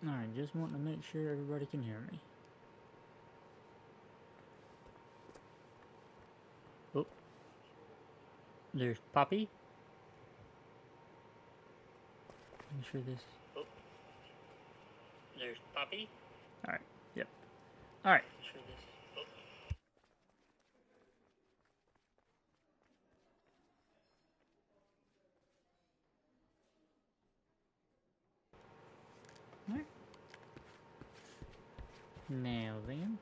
Alright, just wanting to make sure everybody can hear me. Oh, there's Poppy. Make sure this. Oh, there's Poppy. Alright, yep. Alright. Make sure this. Oh. Alright. Now then.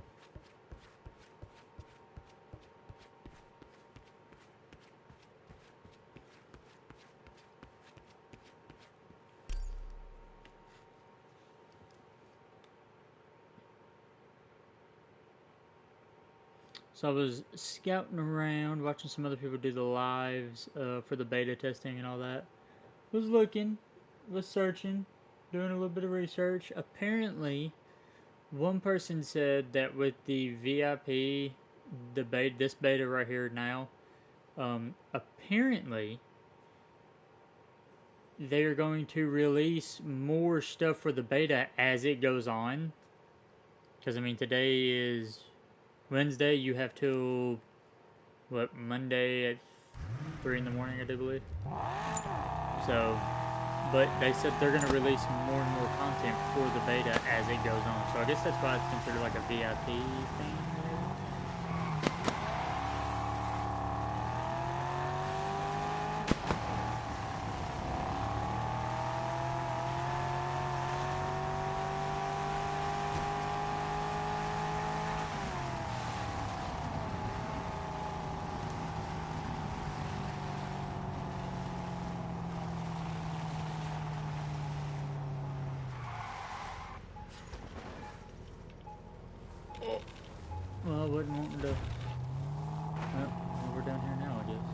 So I was scouting around, watching some other people do the lives for the beta testing and all that. Was looking, was searching, doing a little bit of research. Apparently, one person said that with the VIP, this beta right here now, apparently they're going to release more stuff for the beta as it goes on. Because, I mean, today is Wednesday. You have till, what, Monday at 3 in the morning, I do believe. So, but they said they're going to release more and more content for the beta as it goes on. So I guess that's why it's considered like a VIP thing. Well, I wouldn't want to. Well, we're down here now, I guess.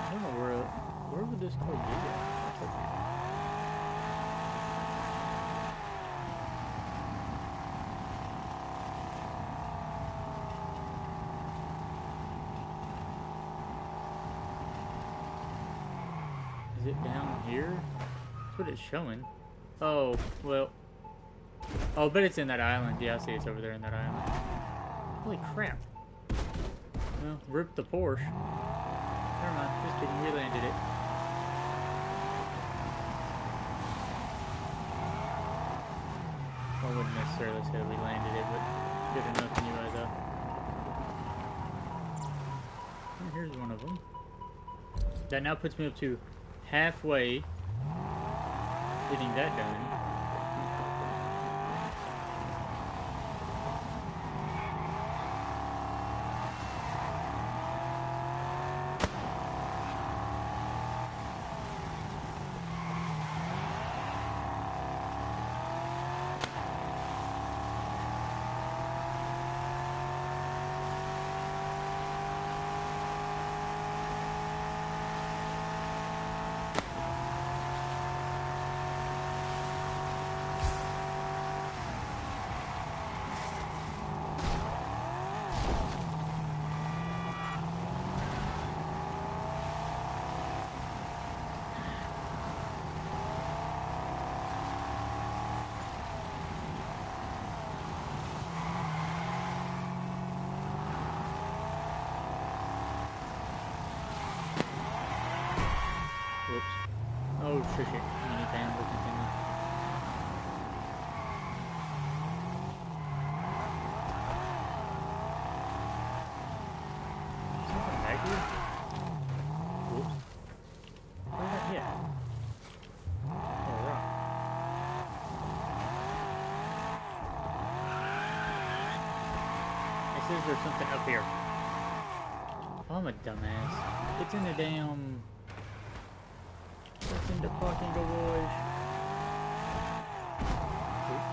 I don't know where would this code be at? Is it down here? That's what it's showing. Oh, well. Oh, but it's in that island. Yeah, I see it's over there in that island. Holy crap. Well, rip the Porsche. Never mind, just kidding, we landed it. I wouldn't necessarily say we landed it, but good enough anyway, though. And here's one of them. That now puts me up to halfway getting that done. Whoops. Oh, shit. Minivan will continue. Something back here? Whoops. Where did I hit? Oh, rock. It says there's something up here. Oh, I'm a dumbass. It's in the damn... It's in the fucking garage. Oops.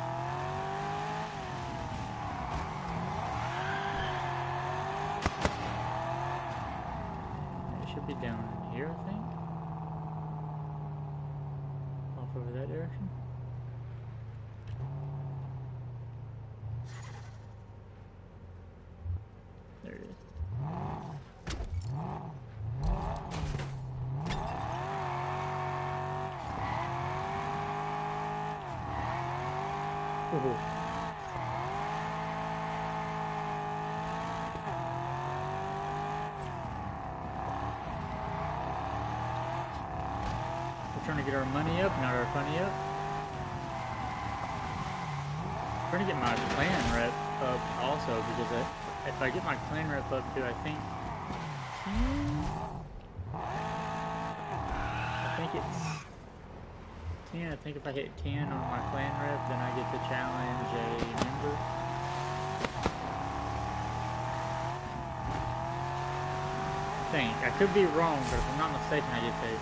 It should be down here, I think. Off over that direction. Ooh. We're trying to get our money up, not our funny up. I'm trying to get my clan rep up also, because if I get my clan rep up to, I think 10? I think it's 10. I think if I hit 10 on my clan rep, then I get to challenge a member. I think. I could be wrong, but if I'm not mistaken, I get to.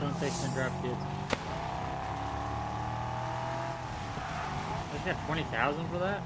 Don't text and drop kids. I just got 20,000 for that?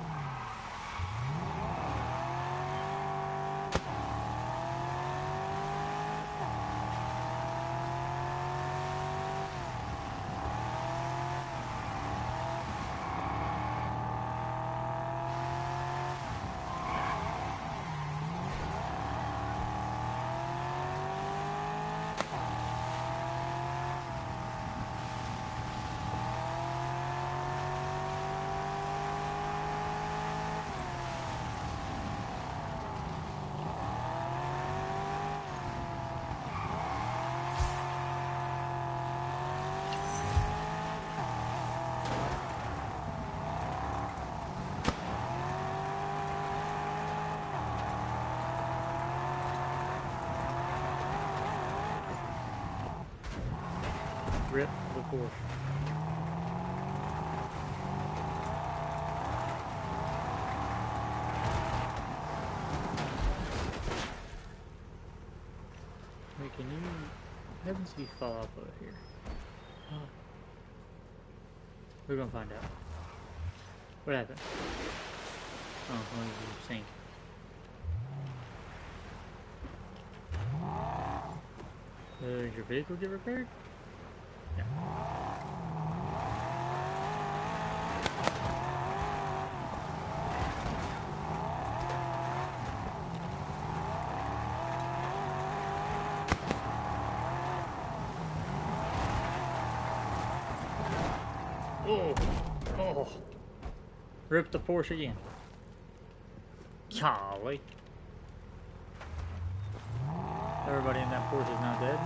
Rip the Porsche. Wait, can you... Heavens, you fall off over here. Oh. We're gonna find out. What happened? Oh, well, you sink. Did your vehicle get repaired? Yeah. Oh, oh. Rip the Porsche again. Golly. Everybody in that Porsche is now dead.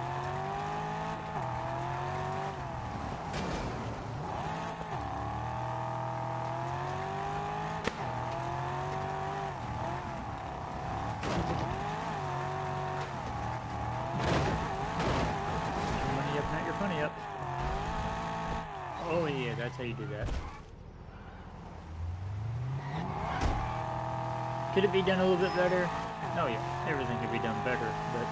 Your money up, not your funny up. Oh yeah, that's how you do that. Could it be done a little bit better? Oh yeah, everything could be done better, but...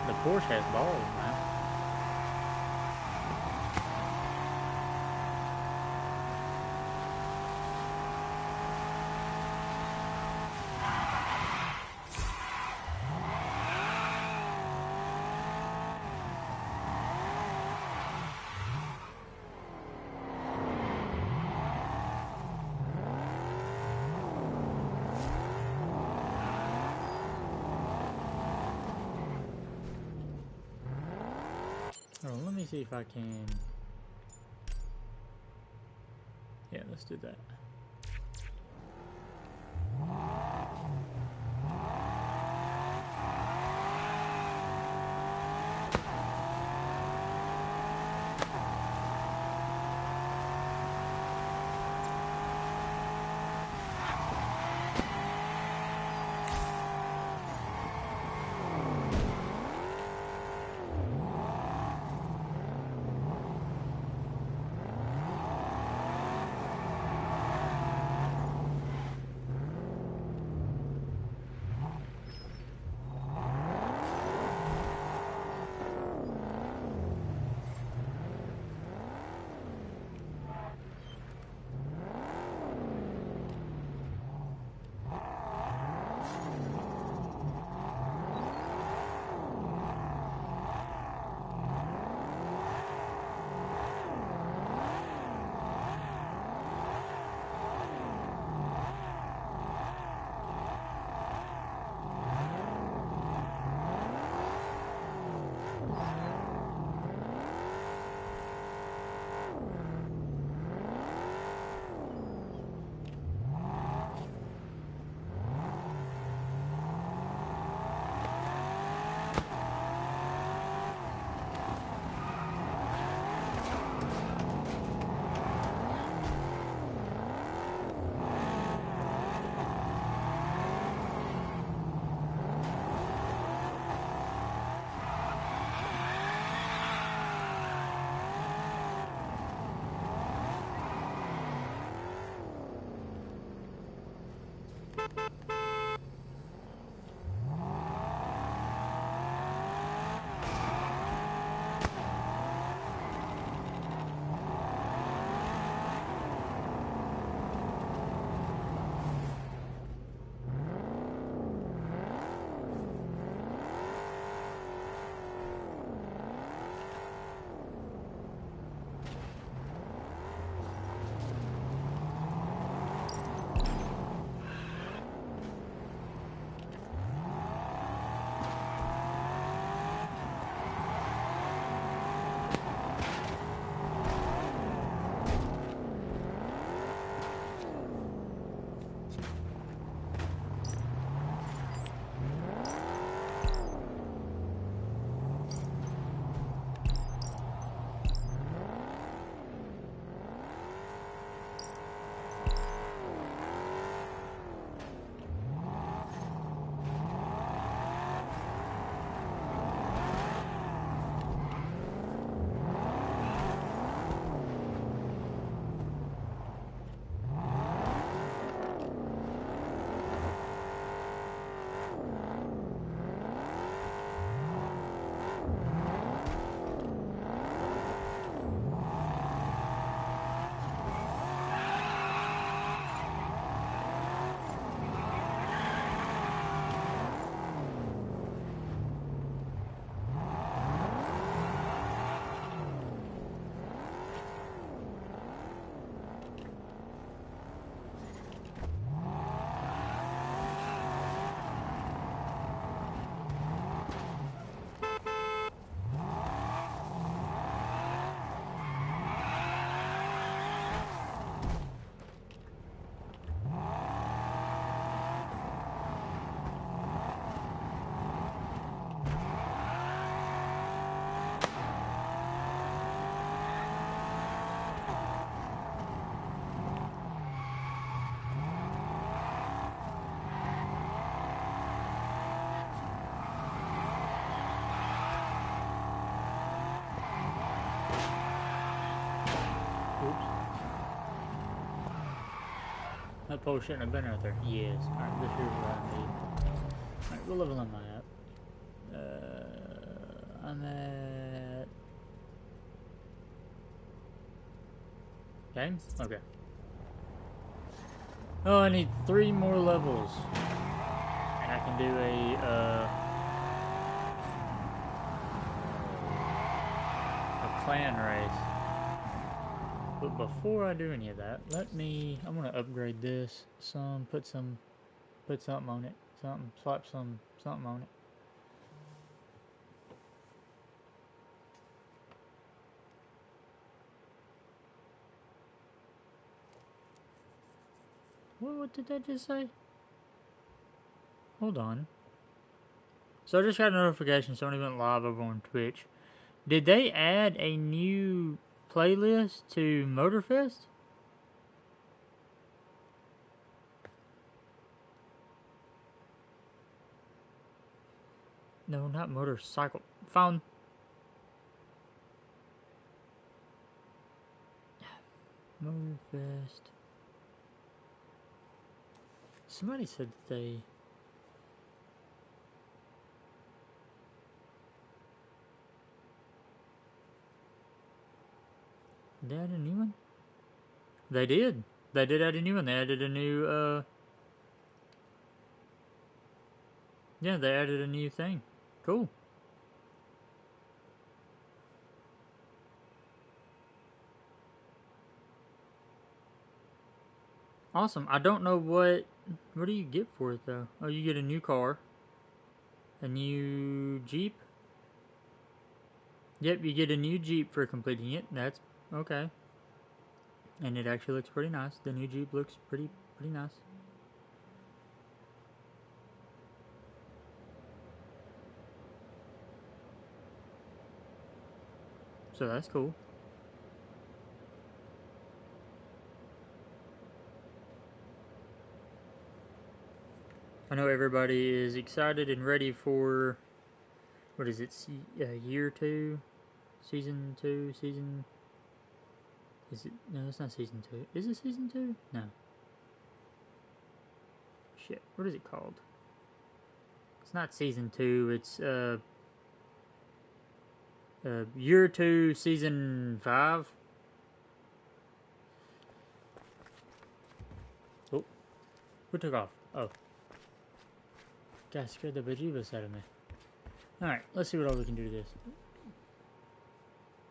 The Porsche has balls, man. Oh, let me see if I can. Yeah, let's do that. That pole shouldn't have been right there. Yes. Alright, this here's what I need. Alright, what level am I at? I'm at... Game? Okay. Oh, I need 3 more levels. And I can do a clan race. But before I do any of that, I'm gonna upgrade this some, put something on it, slap something on it. what did that just say? Hold on. So I just got a notification somebody went live over on Twitch. Did they add a new playlist to Motorfest? No, not motorcycle. Found. Motorfest. Somebody said that they. Did they add a new one? They did. They did add a new one. They added a new, yeah, they added a new thing. Cool. Awesome. I don't know what do you get for it, though? Oh, you get a new car. A new Jeep. Yep, you get a new Jeep for completing it. That's okay. And it actually looks pretty nice. The new Jeep looks pretty nice. So that's cool. I know everybody is excited and ready for, what is it, year 2? Season 2? Season... Is it? No, it's not season 2. Is it season 2? No. Shit, what is it called? It's not season 2, it's, year 2, season 5. Oh, who took off? Oh. God, scared the bejeebus out of me. Alright, let's see what all we can do to this.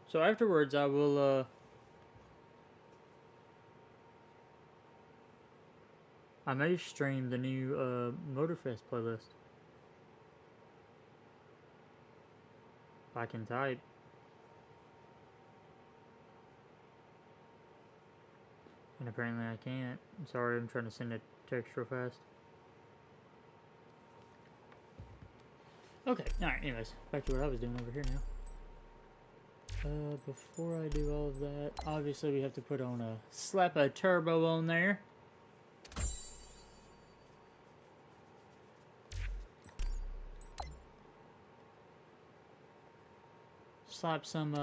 So afterwards, I will, I may stream the new, Motorfest playlist. If I can type. And apparently I can't. I'm sorry, I'm trying to send a text real fast. Okay, alright, anyways, back to what I was doing over here now. Before I do all of that, obviously we have to put on slap a turbo on there. Slap some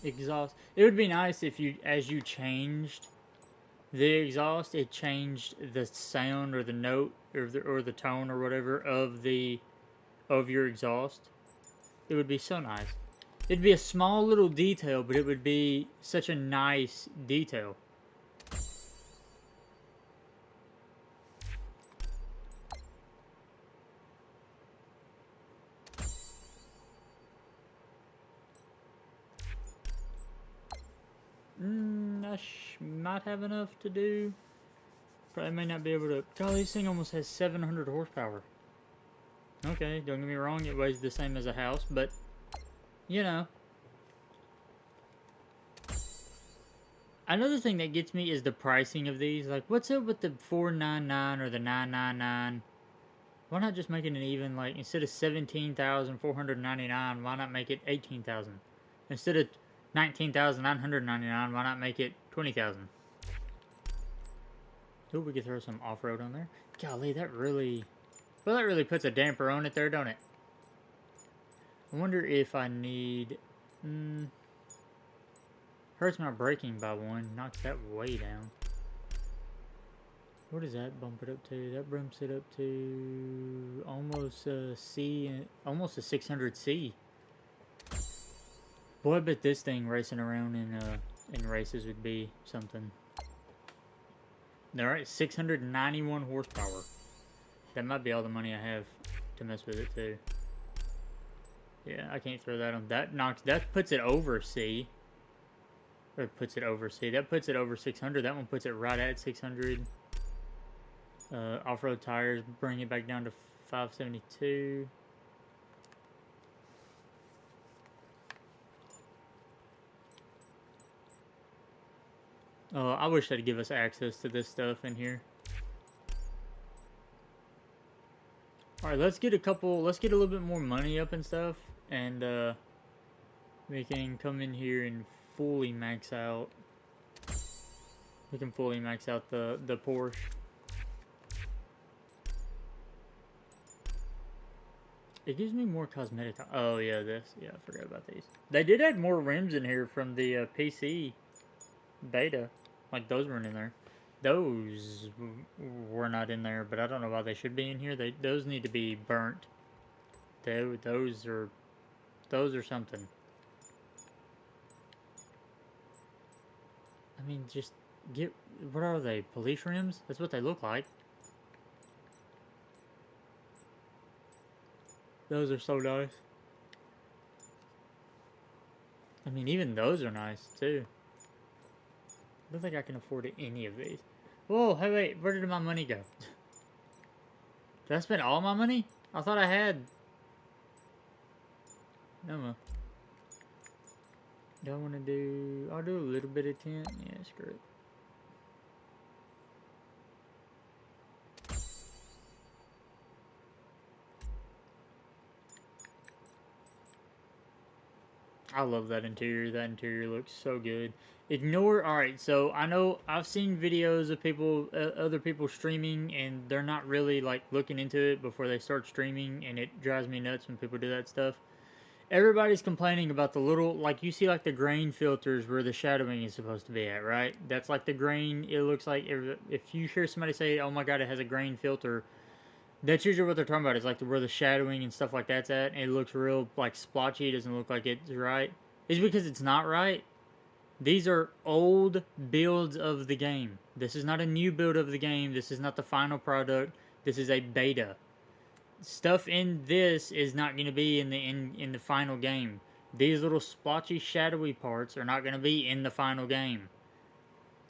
exhaust. It would be nice if you, as you changed the exhaust, it changed the sound or the note or the tone or whatever of your exhaust. It would be so nice. It'd be a small little detail, but it would be such a nice detail. I might have enough to do. Probably may not be able to. God, this thing almost has 700 horsepower. Okay, don't get me wrong, it weighs the same as a house, but, you know. Another thing that gets me is the pricing of these. Like, what's up with the $499 or the $999? Why not just make it an even, like, instead of $17,499, why not make it $18,000? Instead of $19,999, why not make it $20,000? Ooh, we could throw some off-road on there. Golly, that really... Well, that really puts a damper on it there, don't it? I wonder if I need... hurts my braking by 1. Knocks that way down. What does that bump it up to? That bumps it up to almost a C, almost a 600C. Boy, I bet this thing racing around in races would be something. Alright, 691 horsepower. That might be all the money I have to mess with it too. Yeah, I can't throw that on. That puts it over C. Or puts it over C. That puts it over 600. That one puts it right at 600. Off-road tires bring it back down to 572. I wish they'd give us access to this stuff in here. Alright, let's get a little bit more money up and stuff, and we can come in here and fully max out. We can fully max out the Porsche. It gives me more cosmetic. Oh yeah, this. Yeah, I forgot about these. They did add more rims in here from the PC beta. Like those weren't in there. Those were not in there, but I don't know why they should be in here. Those need to be burnt. Those are something. I mean, just get, what are they? Police rims? That's what they look like. Those are so nice. I mean, even those are nice too. I don't think I can afford any of these. Whoa, hey, wait, where did my money go? Did I spend all my money? I thought I had. No. Do I want to do... I'll do a little bit of tint. Yeah, screw it. I love that interior. That interior looks so good. Ignore... Alright, so I know I've seen videos of people, other people streaming, and they're not really, like, looking into it before they start streaming, and it drives me nuts when people do that stuff. Everybody's complaining about the little, like, you see, like, the grain filters where the shadowing is supposed to be at, right? That's, like, the grain, it looks like, if you hear somebody say, oh my god, it has a grain filter, that's usually what they're talking about, is, like, where the shadowing and stuff like that's at, and it looks real, like, splotchy, it doesn't look like it's right. It's because it's not right. These are old builds of the game. This is not a new build of the game, this is not the final product, this is a beta. Stuff in this is not going to be in the final game. These little splotchy, shadowy parts are not going to be in the final game.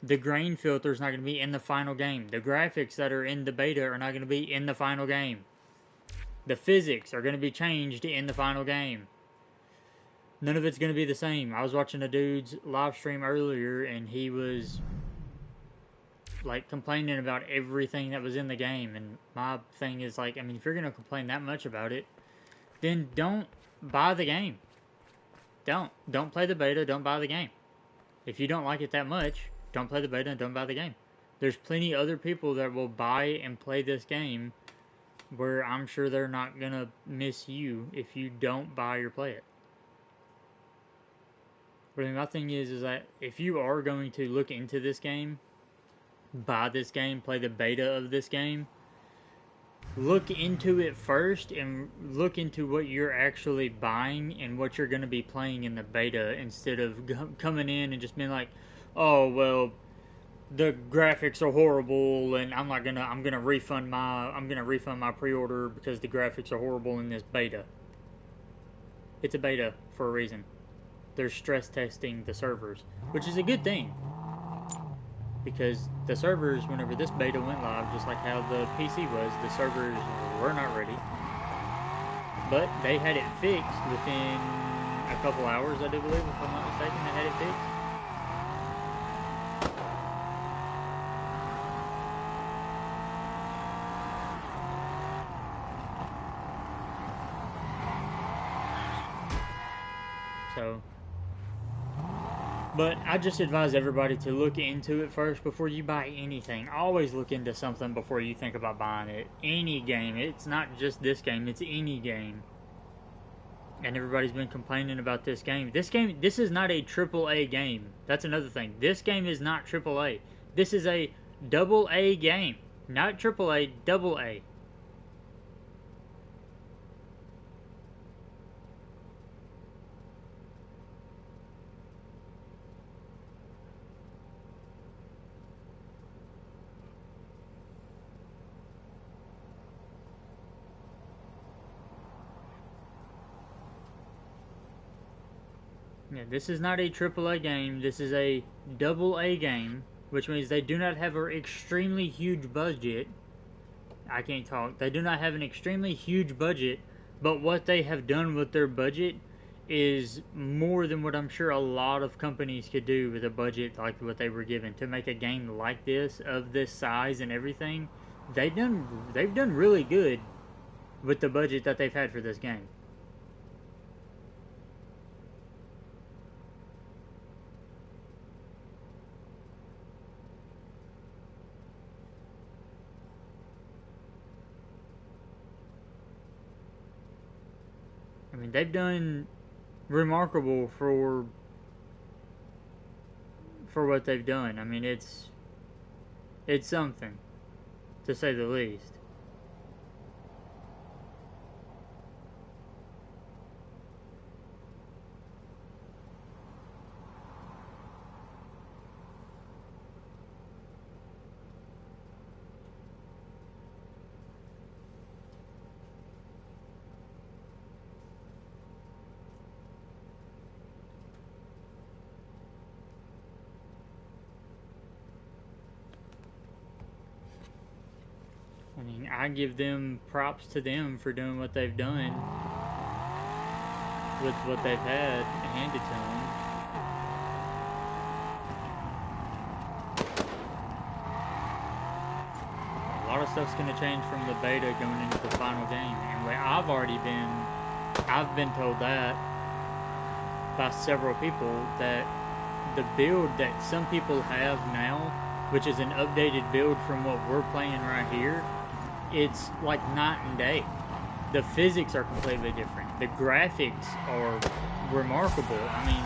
The grain filter is not going to be in the final game. The graphics that are in the beta are not going to be in the final game. The physics are going to be changed in the final game. None of it's going to be the same. I was watching a dude's live stream earlier, and he was like complaining about everything that was in the game, and my thing is like, I mean, if you're gonna complain that much about it, then don't buy the game. Don't play the beta, don't buy the game. If you don't like it that much, don't play the beta and don't buy the game. There's plenty other people that will buy and play this game where I'm sure they're not gonna miss you if you don't buy or play it. But I mean, my thing is that if you are going to look into this game, buy this game, play the beta of this game, look into it first and look into what you're actually buying and what you're going to be playing in the beta, instead of coming in and just being like, oh well, the graphics are horrible and I'm gonna refund my pre-order because the graphics are horrible in this beta. It's a beta for a reason. They're stress testing the servers, which is a good thing. Because the servers, whenever this beta went live, just like how the PC was, the servers were not ready. But they had it fixed within a couple hours, I do believe, if I'm not mistaken, they had it fixed. So... But I just advise everybody to look into it first before you buy anything. Always look into something before you think about buying it. Any game. It's not just this game. It's any game. And everybody's been complaining about this game. This is not a AAA game. That's another thing. This game is not AAA. This is a AA game. Not AAA, AA. Yeah, this is not a AAA game. This is a AA game, which means they do not have an extremely huge budget. I can't talk. They do not have an extremely huge budget, but what they have done with their budget is more than what I'm sure a lot of companies could do with a budget like what they were given to make a game like this, of this size and everything. They've done really good with the budget that they've had for this game. I mean, they've done remarkable for what they've done. I mean, it's something, to say the least. I mean, I give them props to them for doing what they've done with what they've had handed to them. A lot of stuff's going to change from the beta going into the final game. And I've been told that by several people that the build that some people have now, which is an updated build from what we're playing right here, it's like night and day. The physics are completely different. The graphics are remarkable. I mean,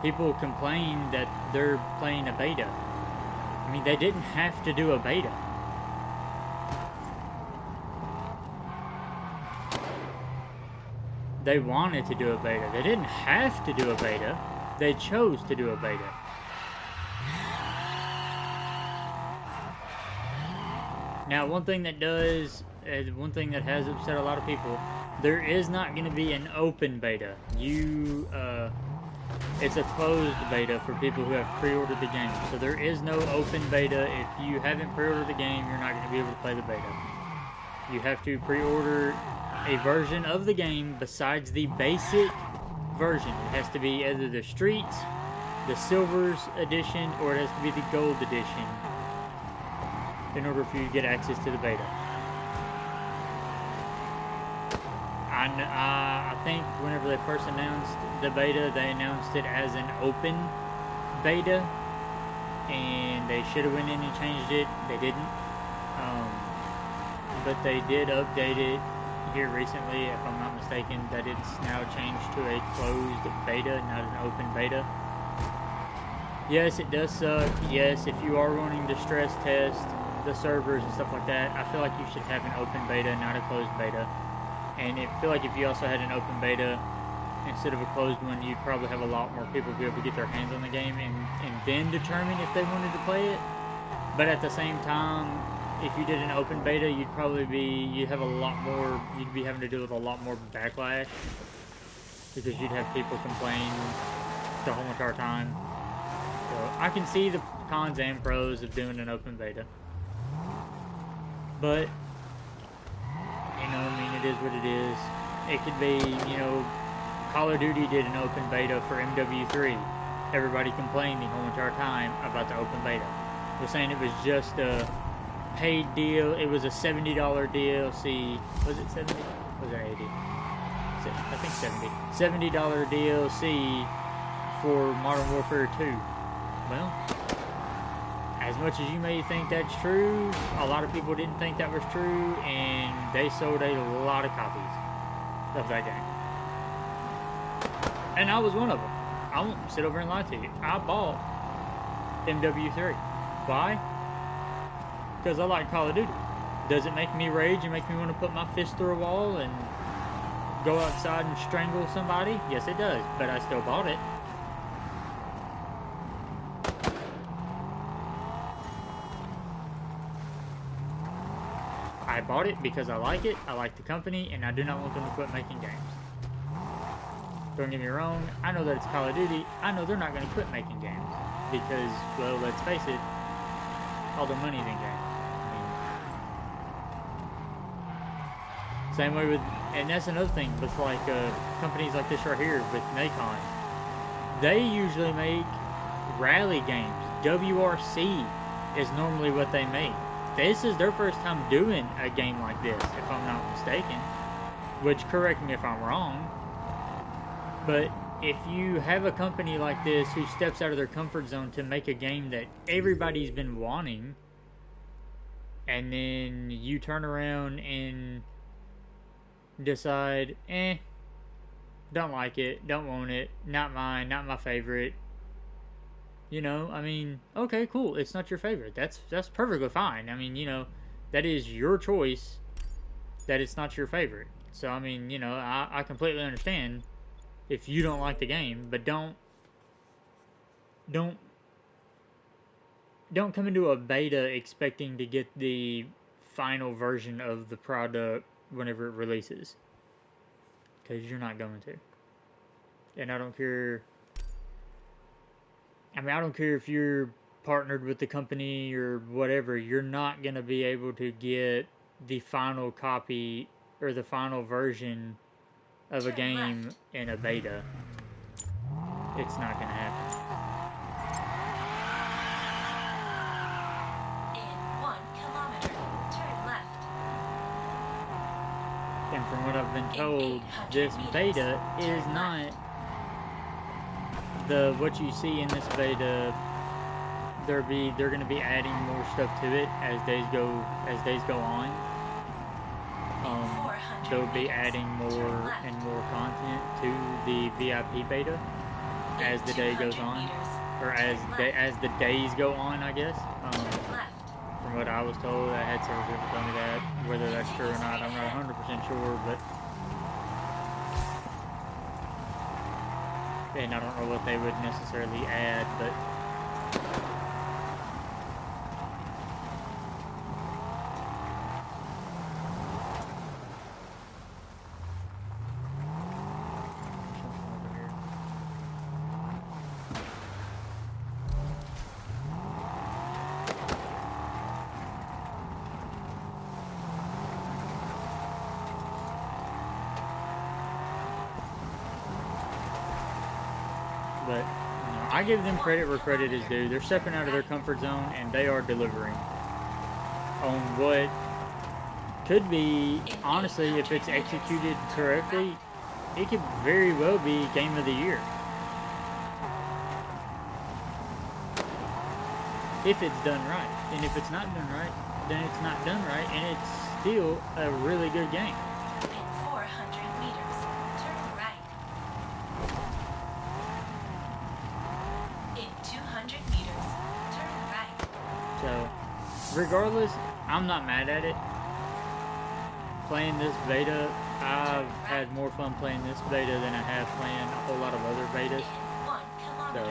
people complain that they're playing a beta. I mean, they didn't have to do a beta. They wanted to do a beta. They didn't have to do a beta. They chose to do a beta. Now, one thing that has upset a lot of people, there is not going to be an open beta. It's a closed beta for people who have pre-ordered the game. So there is no open beta. If you haven't pre-ordered the game, you're not going to be able to play the beta. You have to pre-order a version of the game besides the basic version. It has to be either the Streets, the Silvers edition, or it has to be the Gold edition in order for you to get access to the beta. I think whenever they first announced the beta, they announced it as an open beta, and they should have went in and changed it. They didn't. But they did update it here recently, if I'm not mistaken, that it's now changed to a closed beta, not an open beta. Yes, it does suck. Yes, if you are wanting to stress test the servers and stuff like that, I feel like you should have an open beta, not a closed beta. And I feel like if you also had an open beta instead of a closed one, you'd probably have a lot more people be able to get their hands on the game and then determine if they wanted to play it. But at the same time, if you did an open beta, you'd be having to deal with a lot more backlash, because you'd have people complain the whole entire time. So I can see the cons and pros of doing an open beta. But, it is what it is. It could be, Call of Duty did an open beta for MW3. Everybody complained the whole entire time about the open beta. They're saying it was just a paid deal. It was a $70 DLC. Was it 70? Was it 80? I think 70. $70 DLC for Modern Warfare 2. Well, as much as you may think that's true, a lot of people didn't think that was true, and they sold a lot of copies of that game. And I was one of them. I won't sit over and lie to you. I bought MW3. Why? Because I like Call of Duty. Does it make me rage and make me want to put my fist through a wall and go outside and strangle somebody? Yes, it does, but I still bought it. I bought it because I like it, I like the company, and I do not want them to quit making games. Don't get me wrong, I know that it's Call of Duty. I know they're not going to quit making games because, well, let's face it, all the money's in games. Same way with, and that's another thing with like companies like this right here with Nacon. They usually make rally games. WRC is normally what they make. this is their first time doing a game like this, if I'm not mistaken. Which, correct me if I'm wrong. But if you have a company like this who steps out of their comfort zone to make a game that everybody's been wanting, and then you turn around and decide, don't like it, don't want it, not mine, not my favorite. You know, I mean, okay, cool. It's not your favorite. That's perfectly fine. I mean, you know, that is your choice that it's not your favorite. So I mean, you know, I completely understand if you don't like the game, but don't come into a beta expecting to get the final version of the product whenever it releases, because you're not going to. And I don't care. I mean, I don't care if you're partnered with the company or whatever. You're not going to be able to get the final copy or the final version of a game in a beta. It's not going to happen. In 1 kilometer, turn left. And from what I've been told, this beta is not what you see in this beta. They're going to be adding more stuff to it as days go on. They'll be adding more and more content to the VIP beta as the day goes on, or as the days go on, I guess. From what I was told, I had several people tell me that. Whether that's true or not, I'm not 100% sure, but. And I don't know what they would necessarily add, but. But, you know, I give them credit where credit is due. They're stepping out of their comfort zone, and they are delivering on what could be, honestly, if it's executed correctly, it could very well be Game of the Year. If it's done right. And if it's not done right, then it's not done right, and it's still a really good game. So, regardless, I'm not mad at it. Playing this beta, I've had more fun playing this beta than I have playing a whole lot of other betas. So,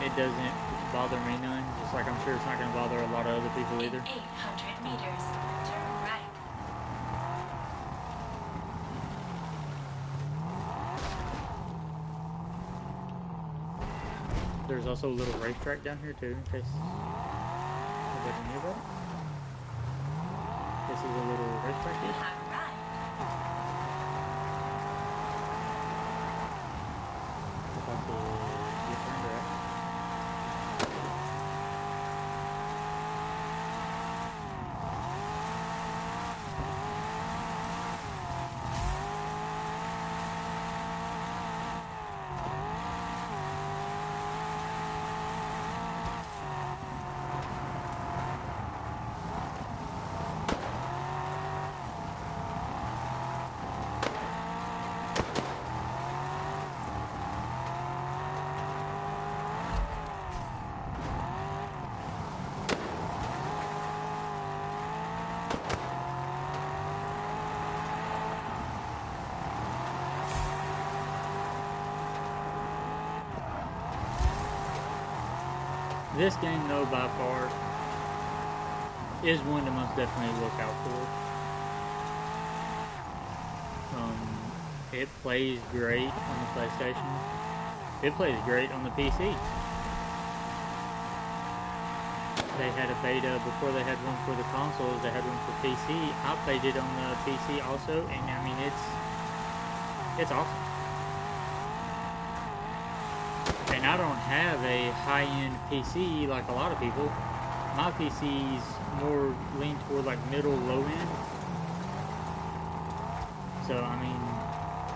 it doesn't bother me none, just like I'm sure it's not going to bother a lot of other people either. 800 meters, turn right. There's also a little racetrack down here too, in case nobody knew about it. This is a little racetrack here. This game, though, by far, is one to most definitely look out for. It plays great on the PlayStation. It plays great on the PC. They had a beta before they had one for the consoles. They had one for PC. I played it on the PC also, and I mean it's awesome. And I don't have a high-end PC like a lot of people, my PC's more lean toward like middle low end. So I mean,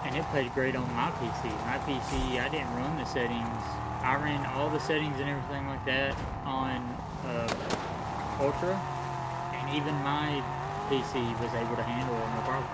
and it played great on my PC. My PC, I didn't run the settings. I ran all the settings and everything like that on Ultra, and even my PC was able to handle it no problem.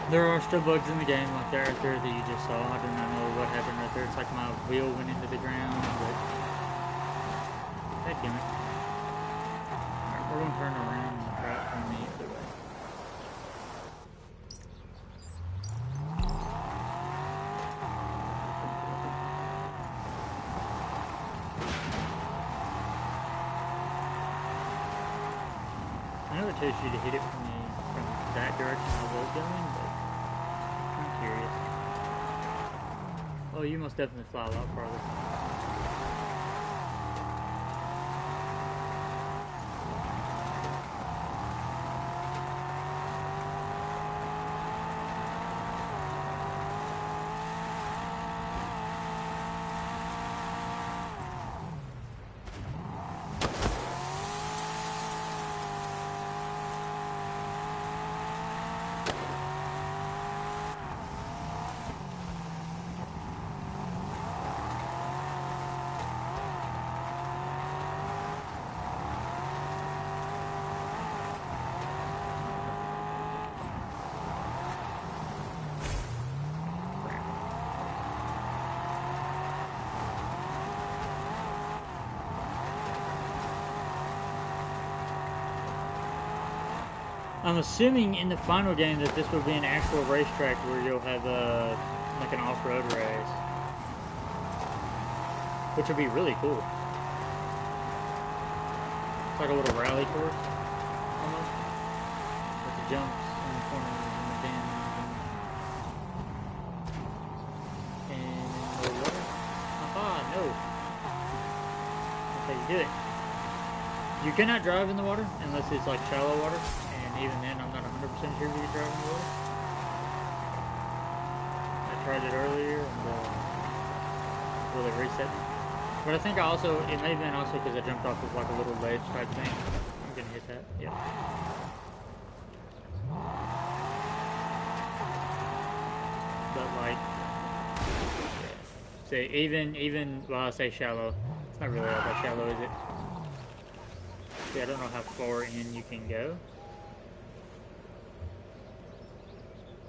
There are still bugs in the game like that right there that you just saw. I do not know what happened right there. It's like my wheel went into the ground, but that damn it. Alright, we're gonna turn around and try it from the other way. I know it tells you to hit it from that direction I was going, but I'm curious. Oh, you must definitely fly a lot farther. I'm assuming in the final game that this will be an actual racetrack where you'll have like an off-road race, which would be really cool. It's like a little rally course, almost, with the jumps in the corners and the bends and the water. Aha, no. That's how you do it. You cannot drive in the water unless it's like shallow water. Even then, I'm not 100% sure if you can drive in the water. I tried it earlier, and will it reset me? But I think it may have been also because I jumped off of like a little ledge type thing. I'm gonna hit that, yeah. But like, yeah. See, even while I say shallow, it's not really all that shallow, is it? See, I don't know how far in you can go.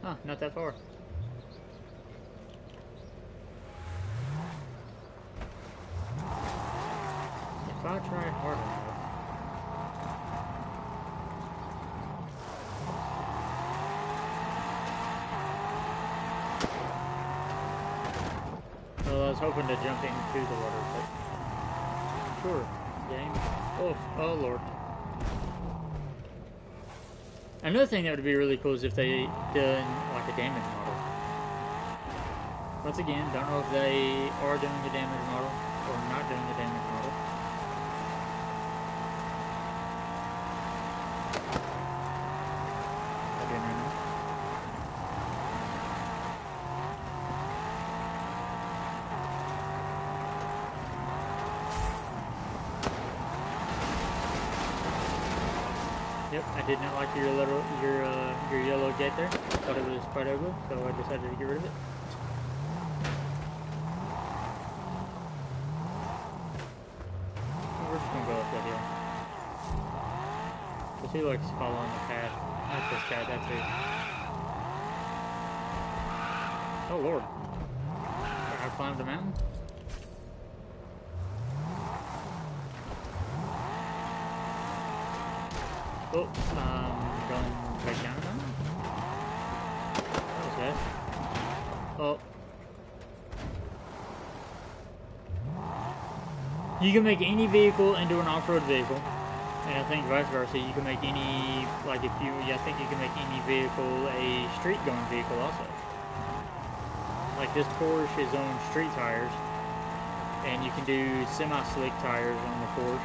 Huh, not that far. If I try hard enough. Well, I was hoping to jump into the water, but sure, game. Oh Lord. Another thing that would be really cool is if they done like the damage model. Once again, don't know if they are doing the damage model or not doing the damage model. I didn't know. Yep, I did not like your yellow gate there. Thought it was quite ugly, so I decided to get rid of it. We're just gonna go up that hill. Cause he likes following the path. Not this guy, that's it. Oh lord. I climbed the mountain? Oh, going back down now? That was bad. Oh. You can make any vehicle into an off-road vehicle. And I think vice versa, you can make any, like if you, yeah, I think you can make any vehicle a street-going vehicle also. Like this Porsche is on street tires. And you can do semi-slick tires on the Porsche.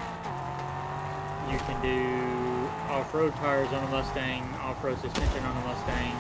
You can do off-road tires on a Mustang, off-road suspension on a Mustang.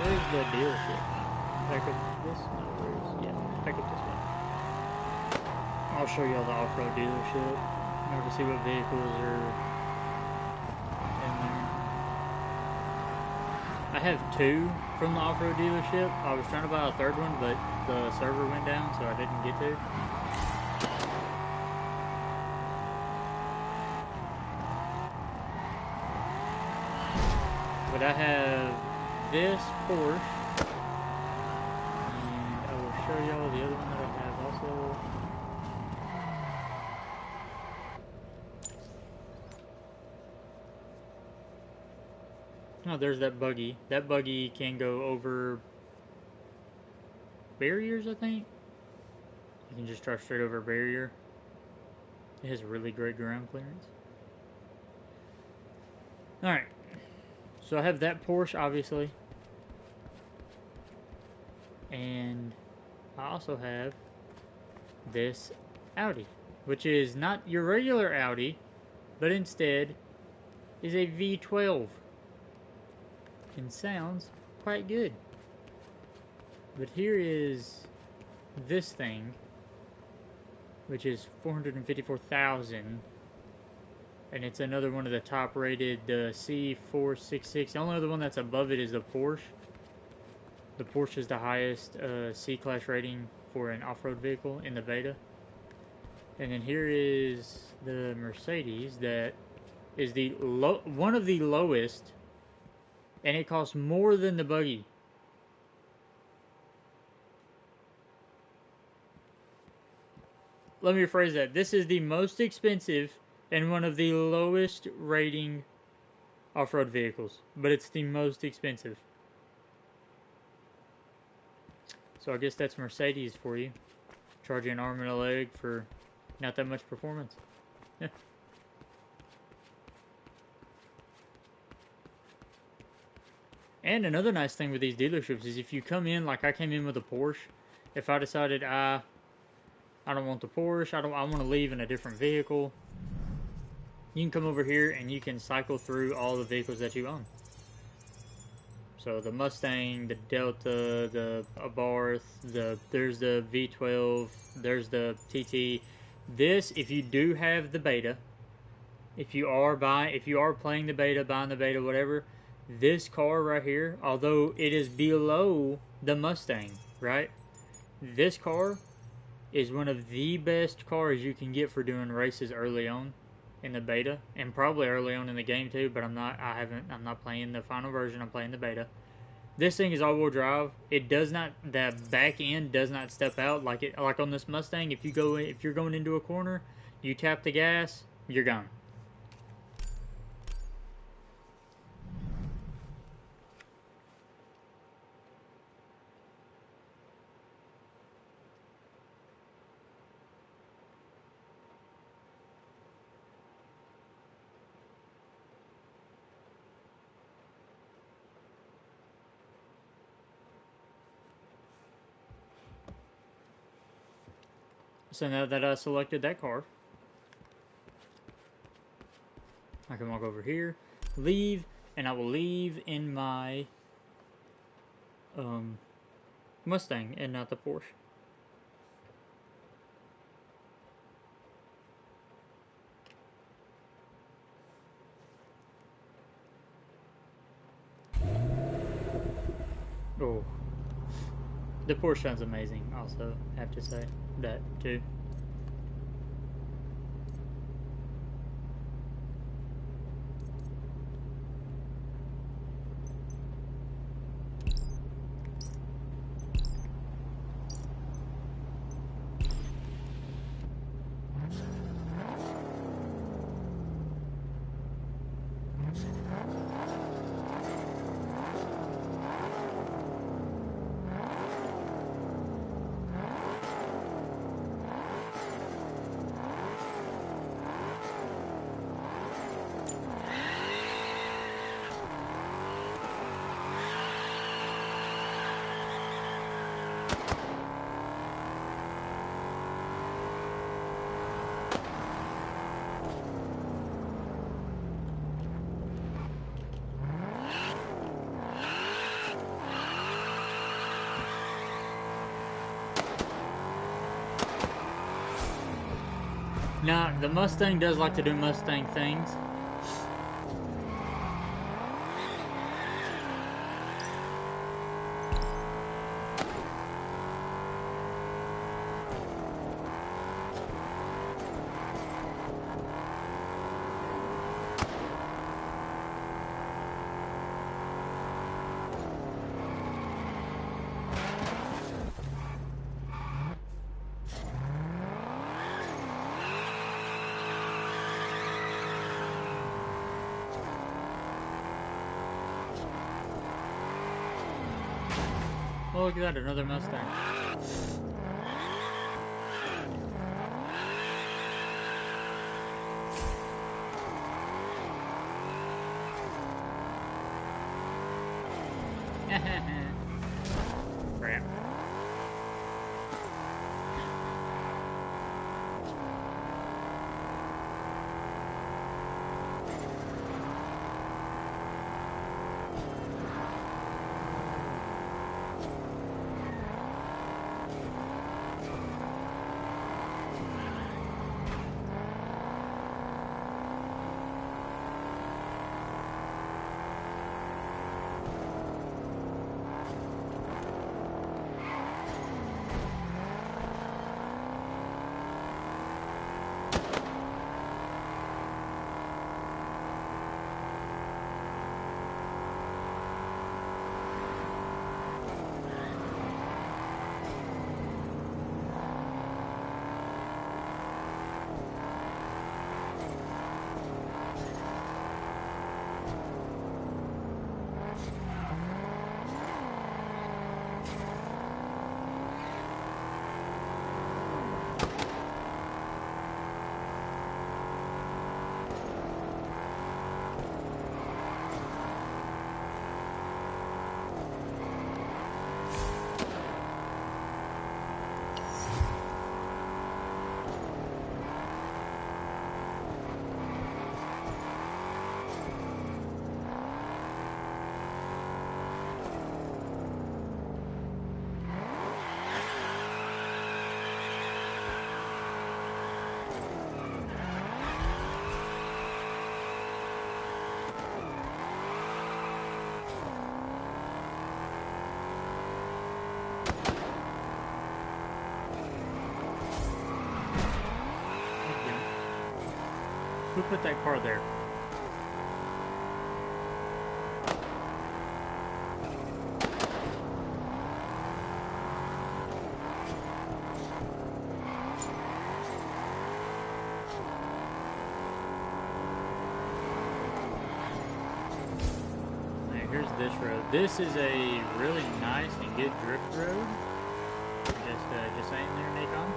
Where's the dealership? Back up this? No, where's... Yeah, back up this way. I'll show you all the off-road dealership. In order to see what vehicles are in there. I have 2 from the off-road dealership. I was trying to buy a 3rd one, but the server went down, so I didn't get to. But I have this Porsche, and I will show y'all the other one that I have also. Oh, there's that buggy. That buggy can go over barriers, I think. You can just drive straight over a barrier. It has really great ground clearance. Alright. So I have that Porsche, obviously. And I also have this Audi, which is not your regular Audi, but instead is a V12. And sounds quite good. But here is this thing, which is 454,000. And it's another one of the top rated, the C466. The only other one that's above it is the Porsche. The Porsche is the highest C-Class rating for an off-road vehicle in the beta. And then here is the Mercedes that is the one of the lowest, and it costs more than the buggy. Let me rephrase that. This is the most expensive and one of the lowest rating off-road vehicles, but it's the most expensive. So I guess that's Mercedes for you. Charge you an arm and a leg for not that much performance. And another nice thing with these dealerships is if you come in, like I came in with a Porsche, if I decided I don't want the Porsche, I want to leave in a different vehicle, you can come over here and you can cycle through all the vehicles that you own. So the Mustang, the Delta, the Abarth, there's the V12, there's the TT. This, if you do have the beta, if you are playing the beta, buying the beta, whatever, this car right here, although it is below the Mustang, right? This car is one of the best cars you can get for doing races early on in the beta, and probably early on in the game too, but I'm not playing the final version, I'm playing the beta. This thing is all-wheel drive. It does not, the back end does not step out like on this Mustang. If you're going into a corner, you tap the gas, you're gone. So now that I selected that car, I can walk over here, leave, and I will leave in my Mustang and not the Porsche. Oh, the Porsche sounds amazing. Also, have to say that too. Now, the Mustang does like to do Mustang things. Oh, look at that, another Mustang. Crap. Who put that car there? Alright, here's this road. This is a really nice and good drift road. Just saying there, Nikon.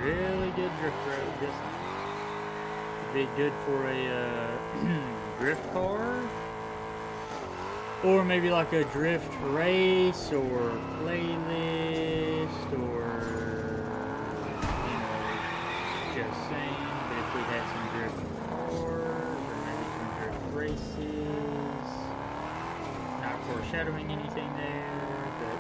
Really good drift road. Just be good for a drift car, or maybe like a drift race or playlist, or just saying. But if we had some drift cars or maybe some drift races, not foreshadowing anything there, but.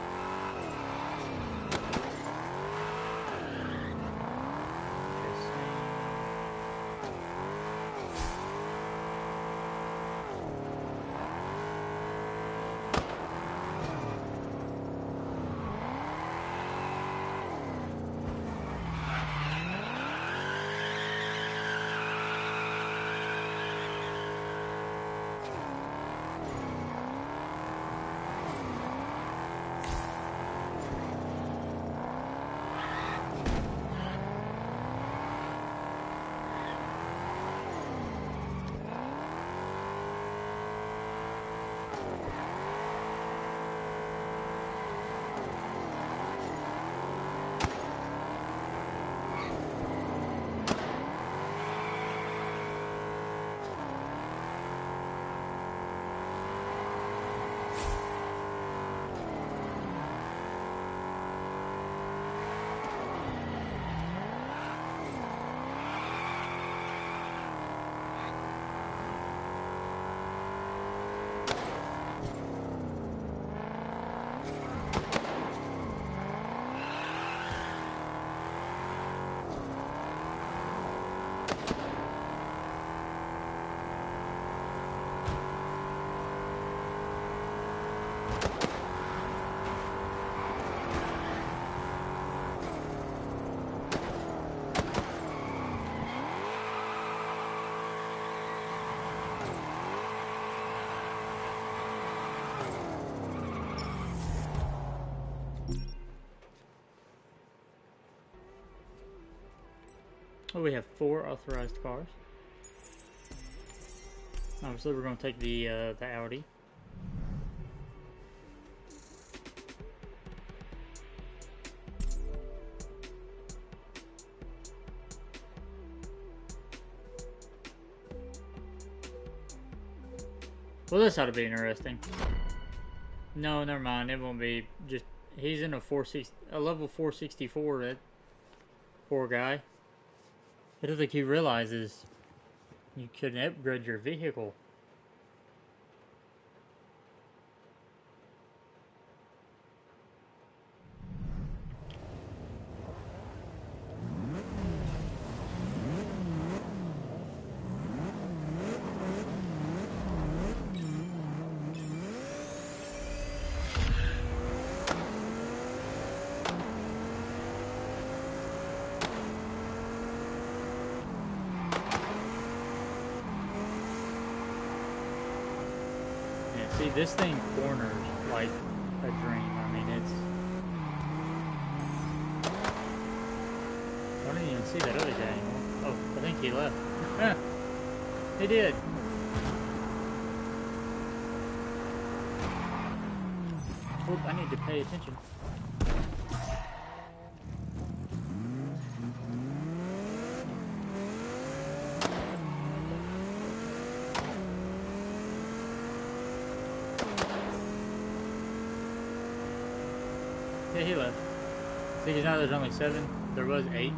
Well, we have 4 authorized cars. Obviously, we're going to take the Audi. Well, this ought to be interesting. No, never mind. It won't be. Just he's in a level 464. That poor guy. I don't think he realizes you can upgrade your vehicle. See, this thing corners like a dream. I mean, it's... I don't even see that other guy anymore. Oh, I think he left. He did. Oop, I need to pay attention. Yeah, he left. See, because now there's only 7. There was 8.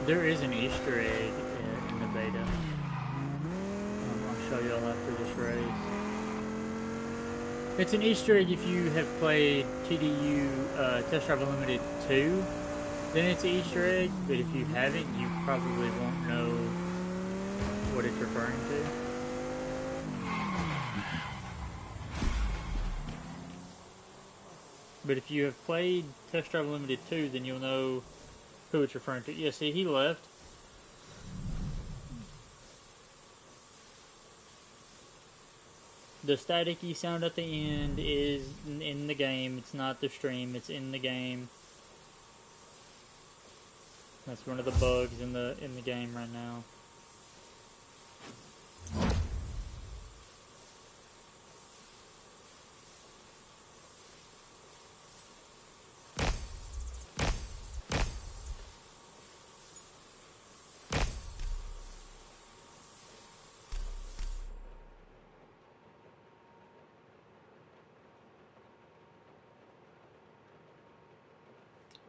There is an Easter egg in the beta. I'll show y'all after this race. It's an Easter egg if you have played TDU Test Drive Unlimited 2, then it's an Easter egg, but if you haven't, you probably won't know what it's referring to. But if you have played Test Drive Unlimited 2, then you'll know who it's referring to. Yeah, see, he left. The staticky sound at the end is in the game. It's not the stream. It's in the game. That's one of the bugs in the game right now.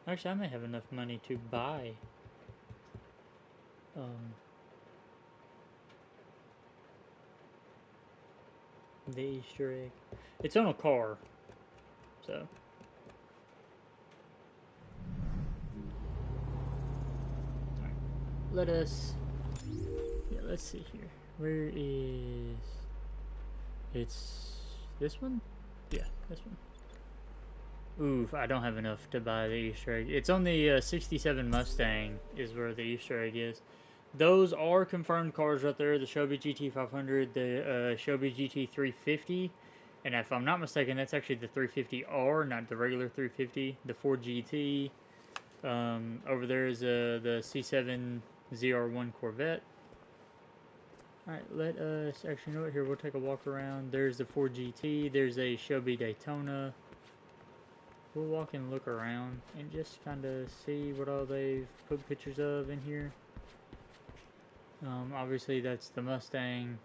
Actually, I may have enough money to buy the Easter egg. It's on a car, so. Alright, let us, yeah, let's see here. Where is, it's this one? Yeah, this one. Oof, I don't have enough to buy the Easter egg. It's on the 67 Mustang is where the Easter egg is. Those are confirmed cars right there. The Shelby GT500, the Shelby GT350. And if I'm not mistaken, that's actually the 350R, not the regular 350. The Ford GT. Over there is the C7 ZR1 Corvette. Alright, let us, actually, you know what, here, we'll take a walk around. There's the Ford GT. There's a Shelby Daytona. We'll walk and look around and just kind of see what all they've put pictures of in here. Obviously that's the Mustang.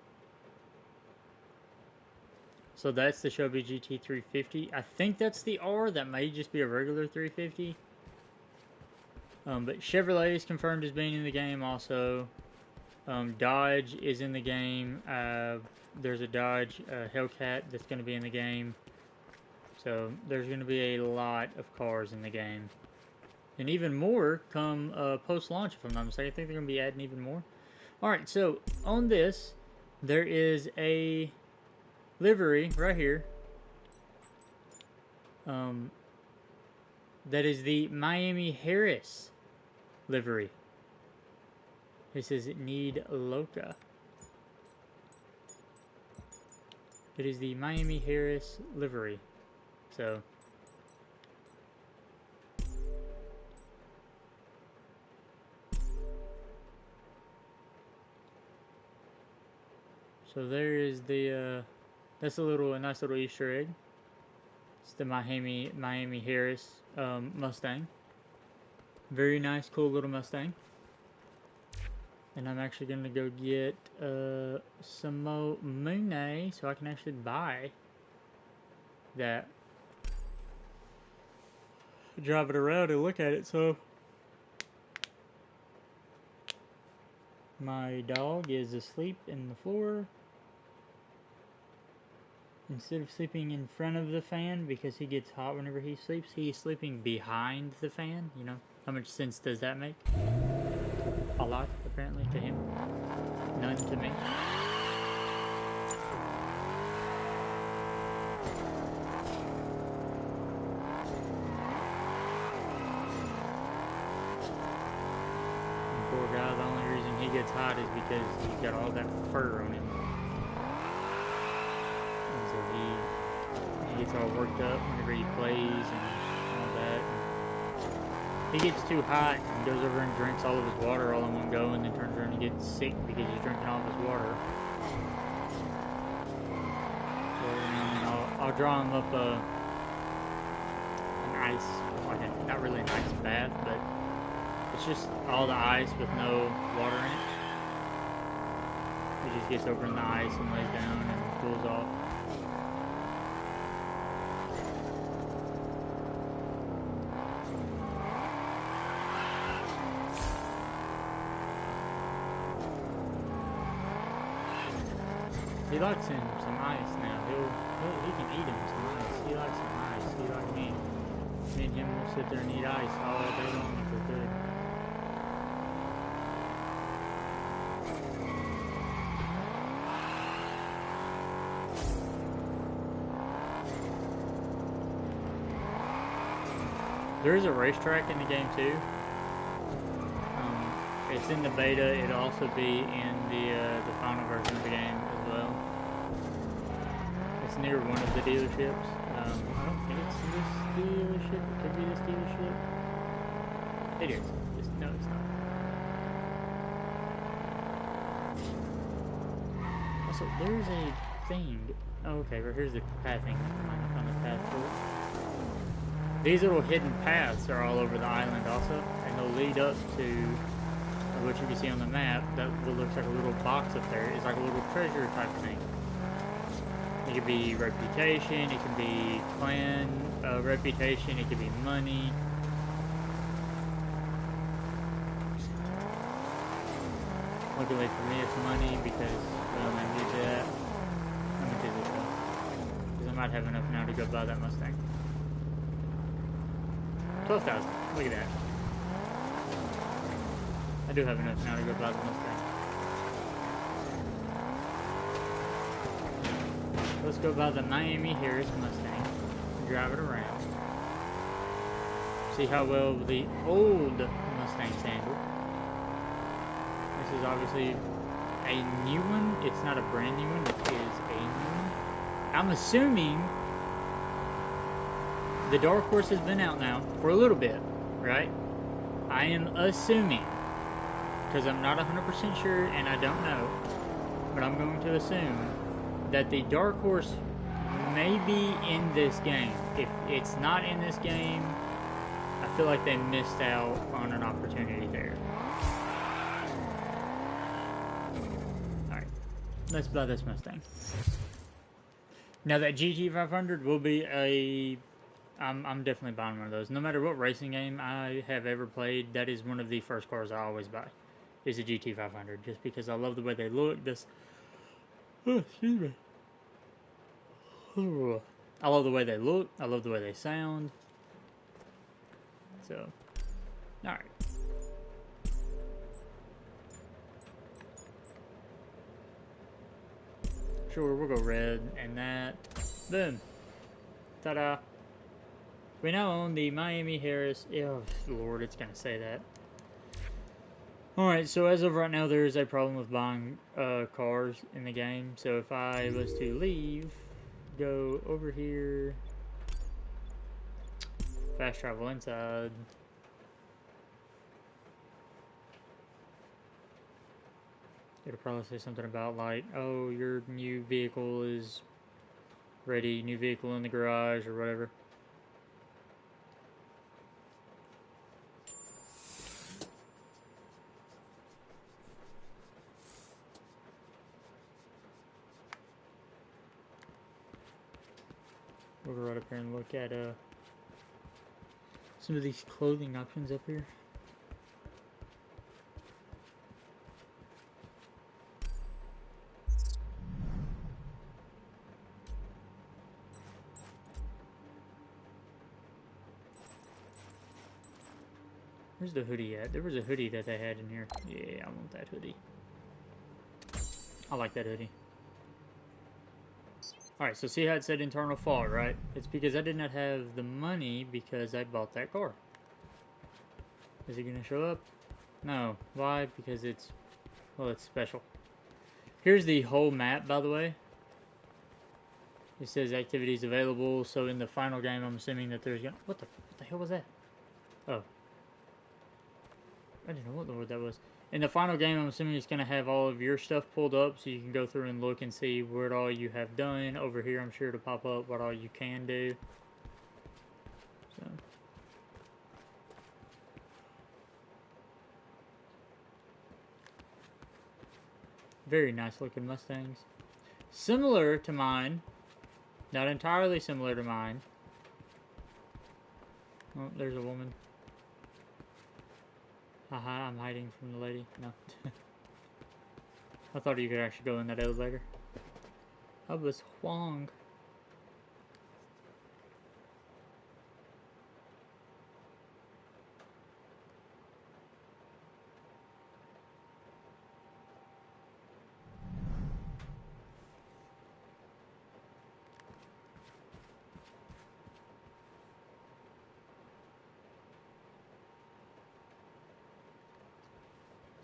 So that's the Shelby GT350. I think that's the R. That may just be a regular 350. But Chevrolet is confirmed as being in the game also. Dodge is in the game. There's a Dodge Hellcat that's going to be in the game. So there's going to be a lot of cars in the game. And even more come post-launch, if I'm not mistaken. I think they're going to be adding even more. Alright, so on this, there is a livery right here. That is the Miami Harris livery. It says Need Loca. It is the Miami Harris livery. So there is the that's a nice little Easter egg. It's the Miami Harris Mustang. Very nice, cool little Mustang. And I'm actually gonna go get some more money so I can actually buy that. Drive it around and look at it. So my dog is asleep in the floor. Instead of sleeping in front of the fan because he gets hot whenever he sleeps, he's sleeping behind the fan. You know, how much sense does that make? A lot, apparently, to him. None to me. Poor guy, the only reason he gets hot is because he's got all that fur on him. And so he gets all worked up whenever he plays and all that. And he gets too hot and goes over and drinks all of his water all in one go and then turns around and gets sick because he's drinking all of his water. So, I'll draw him up an ice, like not really an ice bath, but it's just all the ice with no water in it. He just gets over in the ice and lays down and cools off. he likes him some ice now. He can eat him some ice. He likes some ice. He like me. Me and him will sit there and eat ice all day long if we're good. There is a racetrack in the game too. It's in the beta. It'll also be in the final version of the game as well. It's near one of the dealerships. I don't think it's this dealership. It could be this dealership. It is. No, it's not. Also, there's a thing. Oh, okay. Well, here's the path thing. I found the path for it. These little hidden paths are all over the island also, and they'll lead up to what you can see on the map. That looks like a little box up there. It's like a little treasure type thing. It could be reputation, it can be clan reputation, it could be money. Luckily for me it's money because I need that. Let me do this though. Because I might have enough now to go buy that Mustang. 12,000. Look at that. I do have enough now to go buy the Mustang. Let's go buy the Miami Harris Mustang and drive it around. See how well the old Mustangs handle. This is obviously a new one. It's not a brand new one, it is a new one. I'm assuming the Dark Horse has been out now for a little bit, right? I am assuming, because I'm not 100% sure and I don't know, but I'm going to assume that the Dark Horse may be in this game. If it's not in this game, I feel like they missed out on an opportunity there. Alright, let's buy this Mustang. Now that GT500 will be a... I'm definitely buying one of those. No matter what racing game I have ever played, that is one of the first cars I always buy. Is a GT500, just because I love the way they look. Oh, excuse me. I love the way they look. I love the way they sound. So, alright. Sure, we'll go red and that. Boom. Ta-da. We now own the Miami Harris. Oh, Lord, it's going to say that. Alright, so as of right now, there is a problem with buying cars in the game. So if I was to leave, go over here, fast travel inside. It'll probably say something about like, oh, your new vehicle is ready, new vehicle in the garage or whatever. We'll go right up here and look at some of these clothing options up here. Where's the hoodie at? There was a hoodie that they had in here. Yeah, I want that hoodie. I like that hoodie. Alright, so see how it said internal fault, right? It's because I did not have the money because I bought that car. Is it going to show up? No. Why? Because it's... well, it's special. Here's the whole map, by the way. It says activities available, so in the final game, I'm assuming that there's gonna... What the hell was that? Oh. I didn't know what the word that was. In the final game, I'm assuming it's going to have all of your stuff pulled up, so you can go through and look and see what all you have done. Over here, I'm sure to pop up what all you can do. So. Very nice looking Mustangs. Similar to mine. Not entirely similar to mine. Oh, there's a woman. Haha, I'm hiding from the lady. No. I thought you could actually go in that elevator. I was Huang.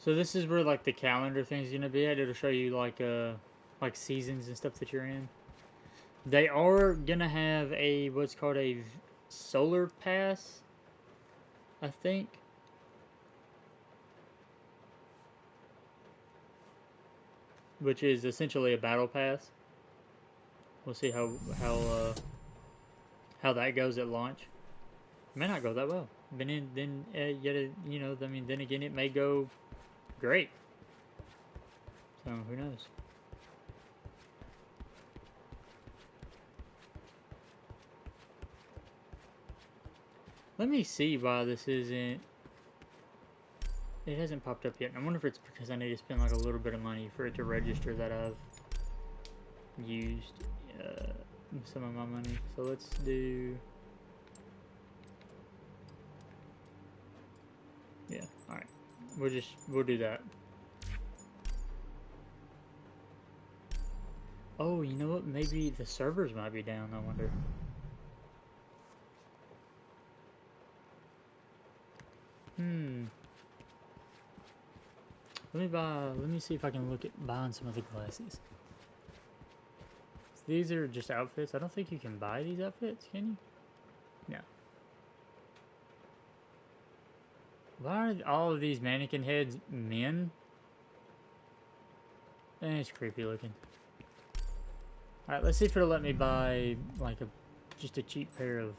So this is where like the calendar thing's gonna be at. It'll show you like seasons and stuff that you're in. They are gonna have a what's called a solar pass, I think. Which is essentially a battle pass. We'll see how that goes at launch. It may not go that well. Then I mean, then again, it may go great. So who knows? Let me see why this isn't. It hasn't popped up yet. I wonder if it's because I need to spend like a little bit of money for it to register that I've used some of my money. So let's do. Yeah. All right. We'll do that. Oh, you know what? Maybe the servers might be down. I wonder. Let me see if I can look at buying some of the glasses. These are just outfits. I don't think you can buy these outfits, can you? No. Why are all of these mannequin heads men? It's creepy looking. Alright, let's see if it'll let me buy like just a cheap pair of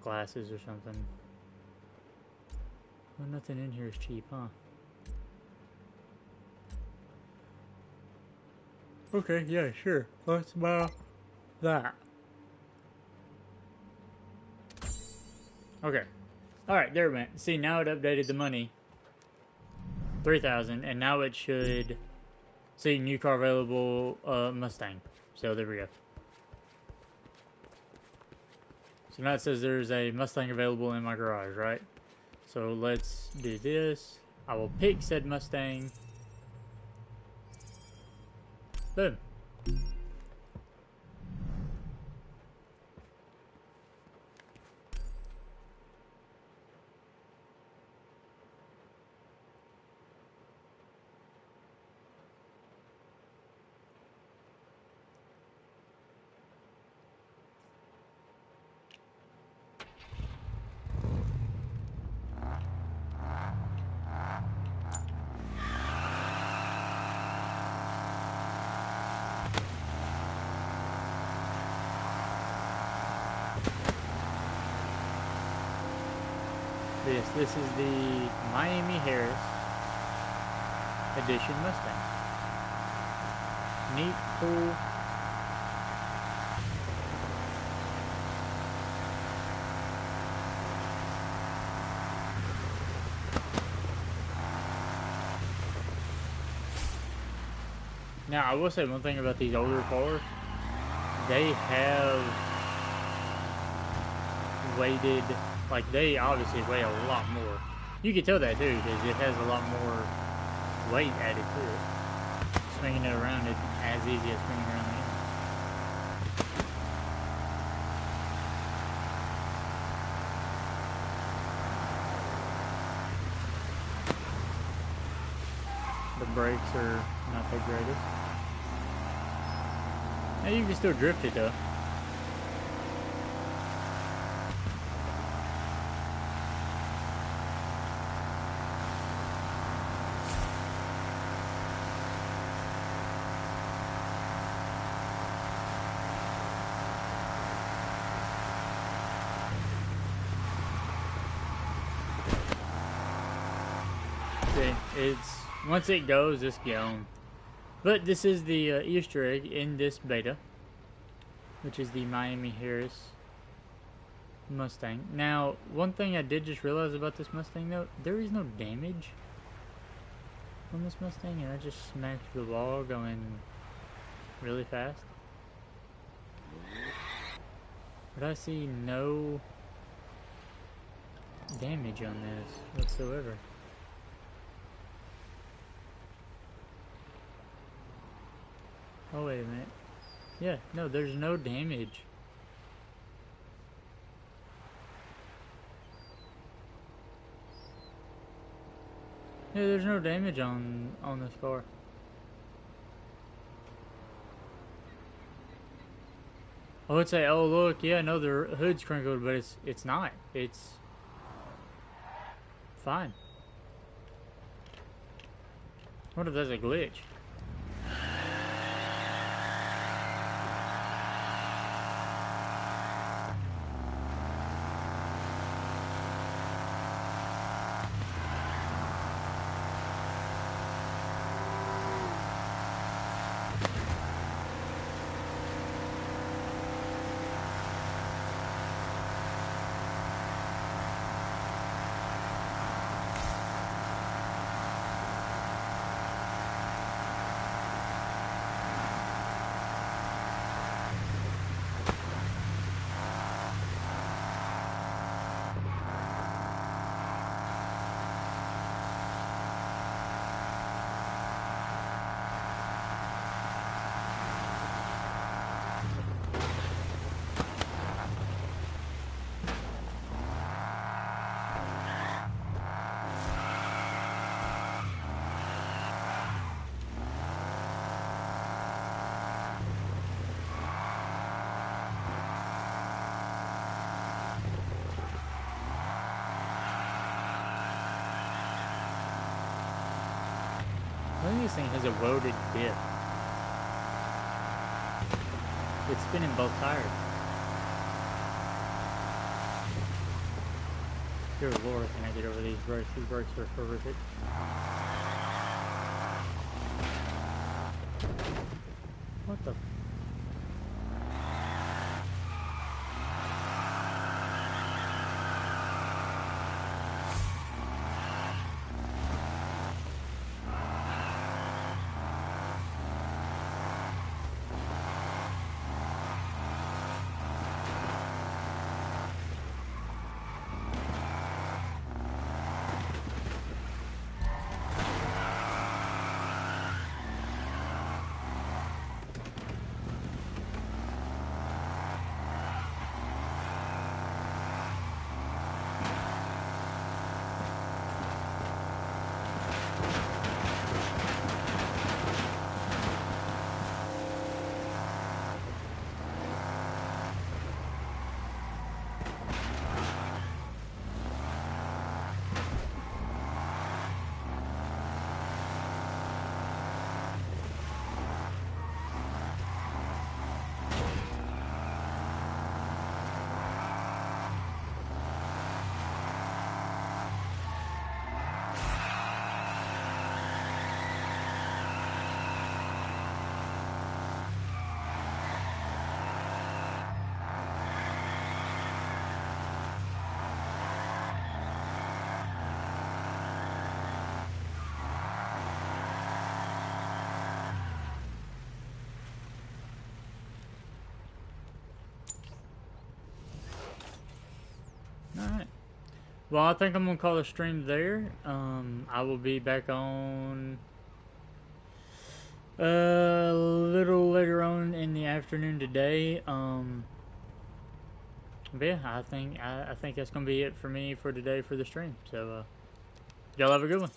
glasses or something. Well, nothing in here is cheap, huh? Okay, yeah, sure. Let's buy that. Okay. Alright, there it went. See, now it updated the money. 3,000, and now it should see new car available, Mustang. So there we go. So now it says there's a Mustang available in my garage, right? So let's do this. I will pick said Mustang. Boom. This is the Miami Harris Edition Mustang. Neat, cool. Now, I will say one thing about these older cars. They have weighted, like they obviously weigh a lot more. You can tell that too, because it has a lot more weight added to it. Swinging it around is as easy as swinging around the engine. The brakes are not the greatest. Now you can still drift it though. See, it's once it goes, it's gone. But this is the Easter egg in this beta, which is the Miami Harris Mustang. Now, one thing I did just realize about this Mustang though, there is no damage on this Mustang, and I just smacked the wall going really fast. But I see no damage on this whatsoever. Oh, wait a minute. Yeah, no, there's no damage. Yeah, there's no damage on this car. I would say, oh look, yeah, no, the hood's crinkled, but it's not. It's fine. What if that's a glitch? I think this thing has a welded diff. It's spinning both tires. Dear Lord, can I get over these brakes? These brakes are horrific. What the? Alright. Well, I think I'm gonna call the stream there. I will be back on a little later on in the afternoon today. But yeah, I think that's gonna be it for me for today for the stream. So y'all have a good one.